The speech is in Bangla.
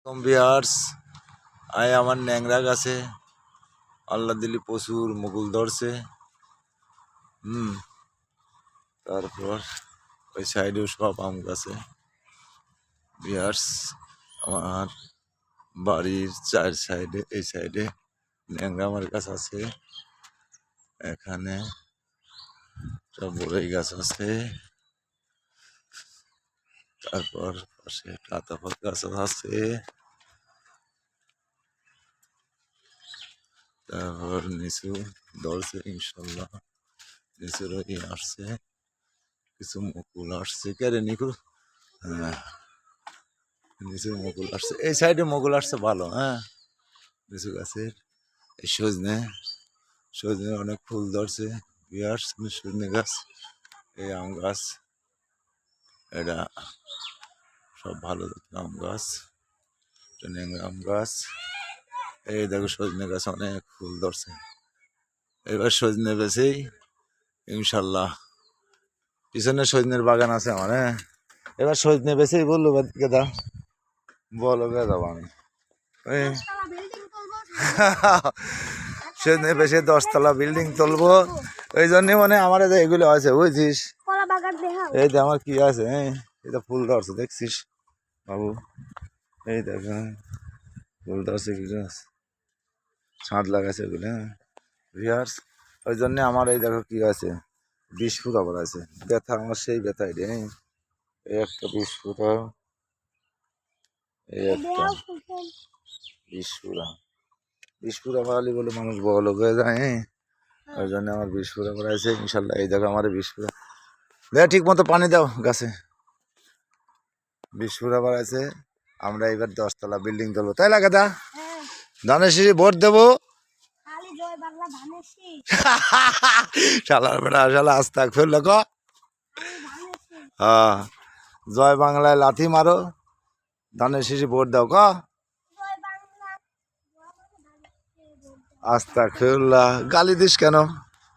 ভিউয়ার্স আয় আমার ন্যাংরা গাছে আল্লাহ দিলি প্রচুর মুকুল ধরছে। তারপর ওই সাইডেও সব আম গাছে। ভিউয়ার্স আমার বাড়ির চার সাইডে এই সাইডে ন্যাংরা আমার গাছ আছে, এখানে সব বড়ই গাছ আছে, তারপর পাশে কাঁথা ফল গাছ আছে, তারপর নিচু ধরছে ইনশাল্লাহ, নিচুর আসছে কিছু মুকুল আসছে। কেরে নিকু? হ্যাঁ নিচু মুকুল আসছে, এই সাইডে মুকুল আসছে ভালো। হ্যাঁ নিচু গাছের এই সজনে সজনে অনেক ফুল ধরছে। ভিউয়ার্স সজনে গাছ, এই আম গাছ, এটা সব ভালো আম গাছ, আম গাছ। এই দেখো সজনে গাছ অনেক ফুল ধরছে। এবার সজনে বেছেই ইনশাল্লাহ, পিছনে সজনের বাগান আছে আমার। হ্যাঁ এবার সজনে বেছেই বললো গেদা, বলো গেদা আমি সজনে বেছে 10 তলা বিল্ডিং তুলবো, ওই জন্য মানে আমার এগুলো আছে বুঝছিস। এই যে আমার কি আছে, হ্যাঁ এটা ফুল ধরছে দেখছিস বাবু, এই দেখ ফুল ধরছে কি গাছ, ছাদ লাগাছে এগুলো। হ্যাঁ ভিউয়ার্স ওই জন্য আমার এই দেখো কি আছে, 20 ফুট আবার আছে ব্যথা, আমার সেই ব্যথা এটা। এই একটা 20 ফুট, এই একটা 20 ফুট, 20 ফুট আবার আলি বলে মানুষ বড় লোক হয়ে যায়। ওই জন্য আমার 20 ফুট আবার আছে ইনশাল্লাহ। এই দেখো আমার 20 ফুট, দেখ ঠিক মতো পানি দাও গাছে, 20 ফুট আবার আছে। আমরা এবার 10 তলা বিল্ডিং তুলবো, তাই লাগে দা? ধানের শীষে ভোট দেবো। শালার বেটা শালা আস্তাক ফেললো ক। হ্যাঁ জয় বাংলায় লাথি মারো, ধানের শীষে ভোট দাও ক। আস্তাক ফেরুল্লাহ, গালি দিস কেন?